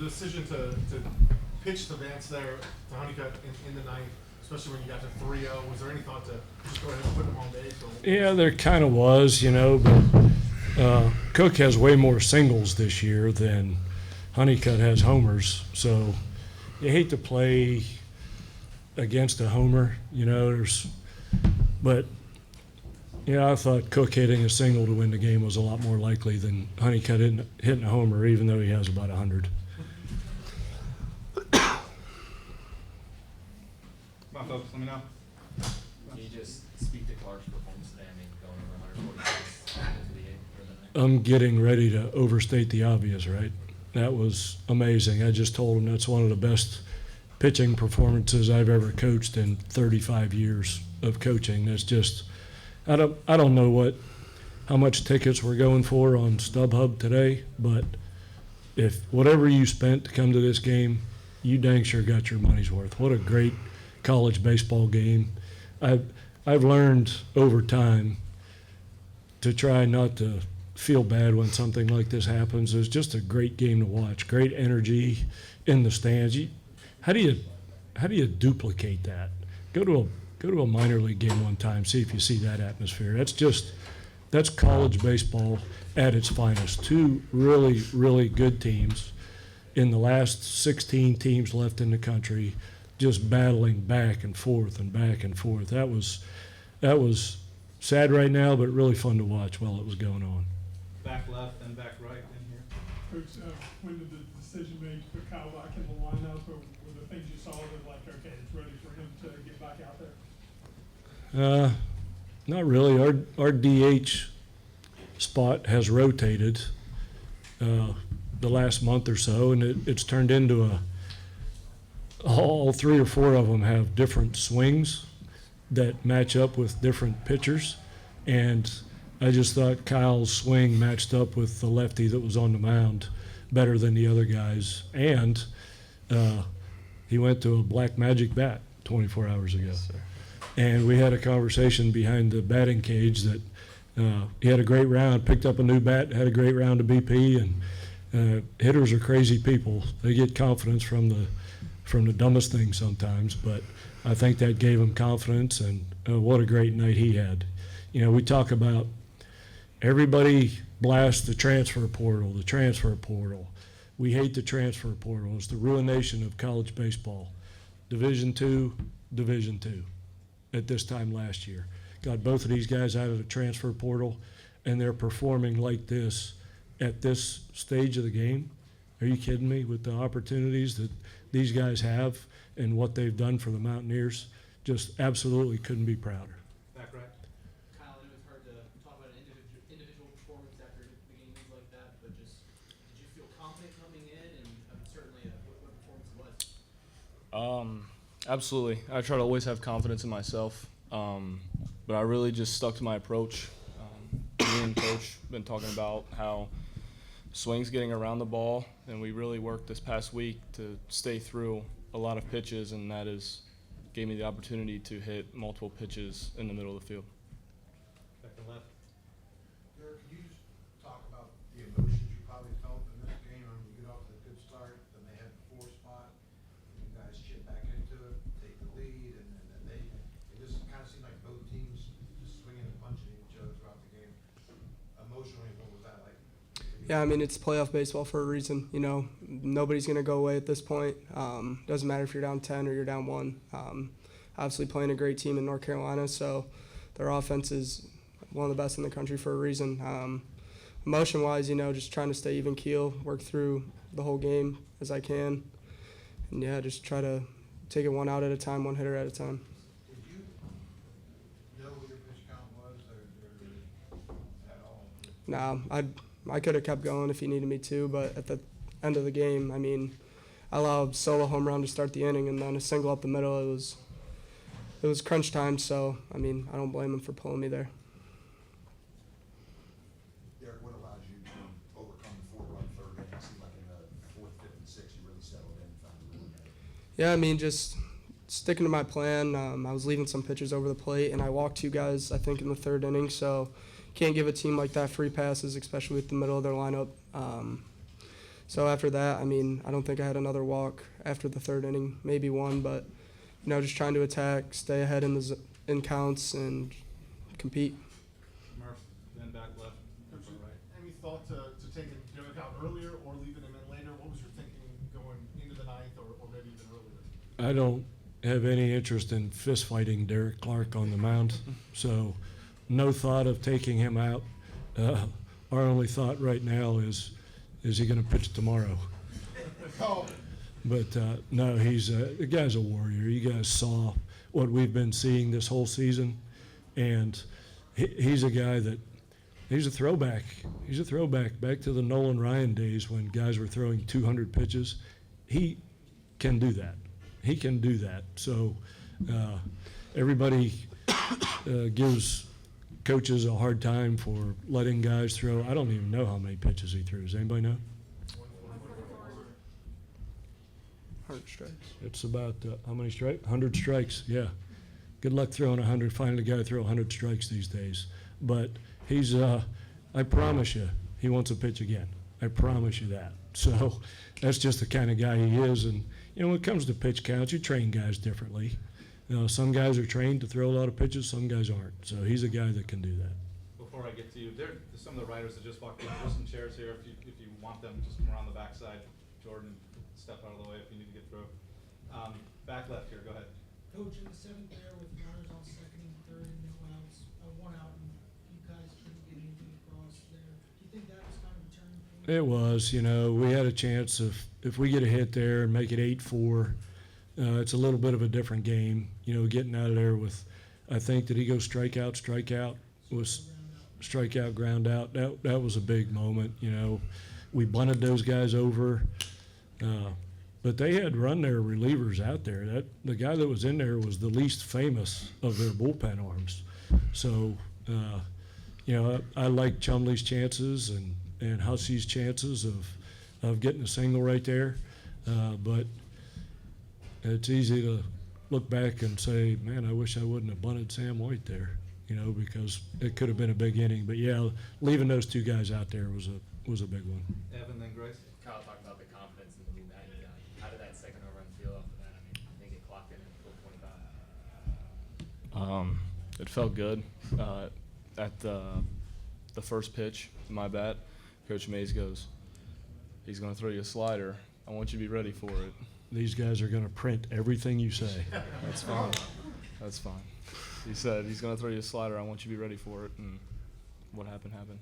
decision to pitch to Vance there to Honeycutt in the ninth, especially when you got to 3-0, was there any thought to just go ahead and put him on base? Yeah, there kind of was, but Cook has way more singles this year than Honeycutt has homers, so you hate to play against a homer, but I thought Cook hitting a single to win the game was a lot more likely than Honeycutt hitting a homer, even though he has about 100. Come on, folks, let me know. Can you just speak to Clark's performance today? I mean, going over 146 into the eighth for the night. I'm getting ready to overstate the obvious, right? That was amazing. I just told him that's one of the best pitching performances I've ever coached in 35 years of coaching. That's just, I don't know how much tickets we're going for on StubHub today, but if whatever you spent to come to this game, you dang sure got your money's worth. What a great college baseball game. I've learned over time to try not to feel bad when something like this happens. It was just a great game to watch. Great energy in the stands. How do you duplicate that? Go to a minor league game one time, see if you see that atmosphere. That's college baseball at its finest. Two really, really good teams in the last 16 teams left in the country, just battling back and forth and back and forth. That was sad right now, but really fun to watch while it was going on. Back left and back right in here. Coach, when did the decision made to put Kyle back in the lineup, or were the things you saw that like, okay, it's ready for him to get back out there? Not really. Our DH spot has rotated the last month or so, and it's turned into all three or four of them have different swings that match up with different pitchers, and I just thought Kyle's swing matched up with the lefty that was on the mound better than the other guys, and he went to a black magic bat 24 hours ago. Yes, sir. And we had a conversation behind the batting cage that he had a great round, picked up a new bat, had a great round of BP, and hitters are crazy people. They get confidence from the dumbest thing sometimes, but I think that gave him confidence, and what a great night he had. We talk about everybody blasts the transfer portal. We hate the transfer portal. It's the ruination of college baseball. Division II at this time last year. Got both of these guys out of the transfer portal, and they're performing like this at this stage of the game. Are you kidding me? With the opportunities that these guys have and what they've done for the Mountaineers, just absolutely couldn't be prouder. Back right. Kyle, I know it's hard to talk about an individual performance after beginning things like that, but just did you feel confident coming in, and certainly what performance it was? Absolutely. I try to always have confidence in myself, but I really just stuck to my approach. Me and Coach been talking about how swings getting around the ball, and we really worked this past week to stay through a lot of pitches, and that gave me the opportunity to hit multiple pitches in the middle of the field. Back to left. Derek, can you just talk about the emotions you probably felt in this game? I mean, you get off to a good start, then they had the 4 spot, and you guys chip back into it, take the lead, and then it just kind of seemed like both teams just swinging and punching each other throughout the game. Emotionally, what was that like? Yeah, I mean, it's playoff baseball for a reason. Nobody's going to go away at this point. Doesn't matter if you're down 10 or you're down 1. Obviously playing a great team in North Carolina, so their offense is one of the best in the country for a reason. Emotion-wise, just trying to stay even keel, work through the whole game as I can, and just try to take it one out at a time, one hitter at a time. Did you know what your pitch count was or at all? Nah, I could have kept going if he needed me to, but at the end of the game, I mean, I allowed a solo home run to start the inning and then a single up the middle. It was crunch time, so, I mean, I don't blame him for pulling me there. Derek, what allowed you to overcome the 4-run third inning? It seemed like in the 4th, 5th, and 6th you really settled in and found the rhythm there. Yeah, I mean, just sticking to my plan. I was leaving some pitches over the plate, and I walked 2 guys, I think, in the 3rd inning, so can't give a team like that free passes, especially with the middle of their lineup. So after that, I mean, I don't think I had another walk after the third inning, maybe one, but just trying to attack, stay ahead in counts, and compete. Murph, then back left, then Coach, right. any thought to taking Derek out earlier or leaving him in later? What was your thinking going into the ninth or maybe even earlier? I don't have any interest in fist fighting Derek Clark on the mound, so no thought of taking him out. Our only thought right now is he going to pitch tomorrow? Oh, But no, the guy's a warrior. You guys saw what we've been seeing this whole season, and he's a guy that he's a throwback. He's a throwback back to the Nolan Ryan days when guys were throwing 200 pitches. He can do that. He can do that. So everybody gives coaches a hard time for letting guys throw. I don't even know how many pitches he threw. Does anybody know? 100 strikes. It's about how many strikes? 100 strikes, yeah. Good luck throwing 100, finding a guy to throw 100 strikes these days. But he's, I promise you, he wants to pitch again. I promise you that. So that's just the kind of guy he is. And, when it comes to pitch counts, you train guys differently. Some guys are trained to throw a lot of pitches, some guys aren't. So he's a guy that can do that. Before I get to you, there's some of the writers that just walked in. There's some chairs here. If you want them, just come around the backside. Jordan, step out of the way if you need to get through. Back left here, go ahead. Coach, in the seventh there with runners on second and third and no outs, one out, and you guys couldn't get anything across there. Do you think that was kind of a turning point? It was, we had a chance if we get a hit there and make it 8-4, it's a little bit of a different game, getting out of there with, I think, did he go strikeout, was strikeout, ground out. That was a big moment, We bunted those guys over, but they had run their relievers out there. The guy that was in there was the least famous of their bullpen arms. So, I like Chumley's chances and Hussey's chances of getting a single right there. But it's easy to look back and say, man, I wish I wouldn't have bunted Sam White there, because it could have been a big inning. But yeah, leaving those two guys out there was a big one. Evan, then Grace. Kyle talked about the confidence in the lead that you got. How did that second overrun feel after that? I think it clocked in at 4:25. It felt good. At the first pitch, my bat, Coach Mays goes, he's going to throw you a slider. I want you to be ready for it. These guys are going to print everything you say. That's fine. That's fine. He said, he's going to throw you a slider. I want you to be ready for it. And what happened, happened.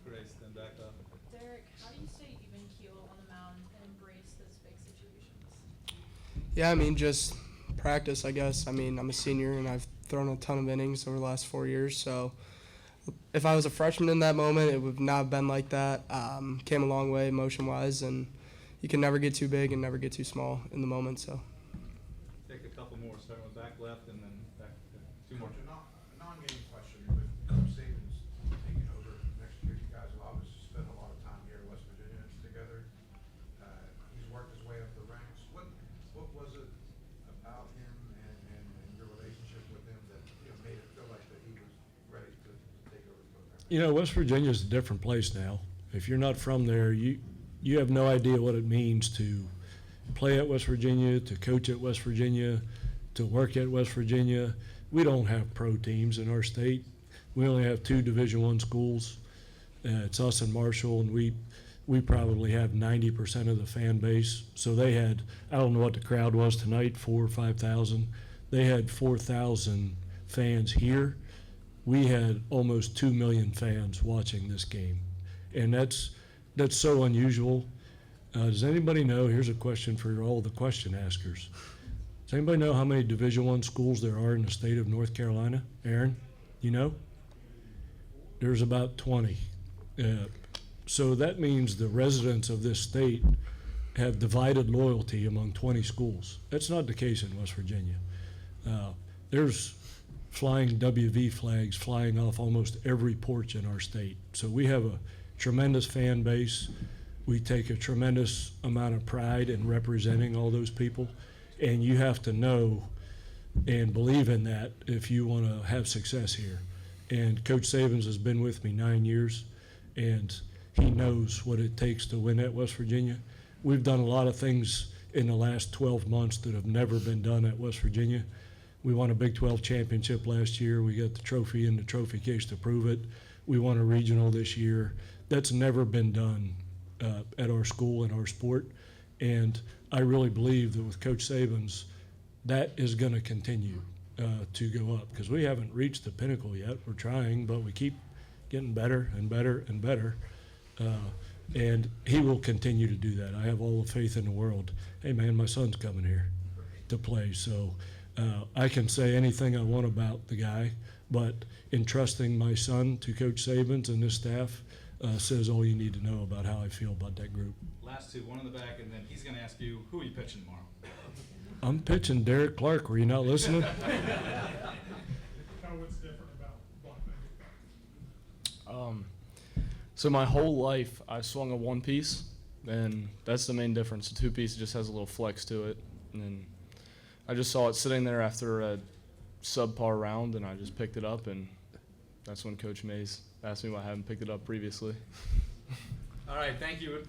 Grace, then back up. Derek, how do you stay even keel on the mound and embrace those big situations? Yeah, just practice, I guess. I'm a senior, and I've thrown a ton of innings over the last 4 years. So if I was a freshman in that moment, it would not have been like that. Came a long way motion-wise, and you can never get too big and never get too small in the moment. So Take a couple more, starting with back left and then back, two more. Coach, a non-game question, with Coach Saban's taking over next year, you guys will obviously spend a lot of time here in West Virginia together. He's worked his way up the ranks. What was it about him and your relationship with him that made it feel like that he was ready to take over the program? West Virginia's a different place now. If you're not from there, you have no idea what it means to play at West Virginia, to coach at West Virginia, to work at West Virginia. We don't have pro teams in our state. We only have 2 Division I schools. It's us and Marshall, and we probably have 90% of the fan base. So they had, I don't know what the crowd was tonight, 4,000 or 5,000. They had 4,000 fans here. We had almost 2 million fans watching this game. And that's so unusual. Does anybody know, here's a question for all the question askers. Does anybody know how many Division I schools there are in the state of North Carolina? Aaron, you know? There's about 20. So that means the residents of this state have divided loyalty among 20 schools. That's not the case in West Virginia. There's flying WV flags flying off almost every porch in our state. So we have a tremendous fan base. We take a tremendous amount of pride in representing all those people. And you have to know and believe in that if you want to have success here. And Coach Sabins has been with me 9 years, and he knows what it takes to win at West Virginia. We've done a lot of things in the last 12 months that have never been done at West Virginia. We won a Big 12 championship last year. We got the trophy in the trophy case to prove it. We won a regional this year. That's never been done at our school and our sport. And I really believe that with Coach Saban's, that is going to continue to go up, because we haven't reached the pinnacle yet. We're trying, but we keep getting better and better and better. And he will continue to do that. I have all the faith in the world. Hey, man, my son's coming here to play. So I can say anything I want about the guy, but entrusting my son to Coach Saban's and this staff says all you need to know about how I feel about that group. Last two, one in the back, and then he's gonna ask you, who are you pitching tomorrow? I'm pitching Derek Clark. Were you not listening? Kind of what's different about block manufacturing? So my whole life, I swung a one-piece, and that's the main difference. The two-piece just has a little flex to it, and then I just saw it sitting there after a subpar round, and I just picked it up, and that's when Coach Mays asked me why I hadn't picked it up previously. All right, thank you.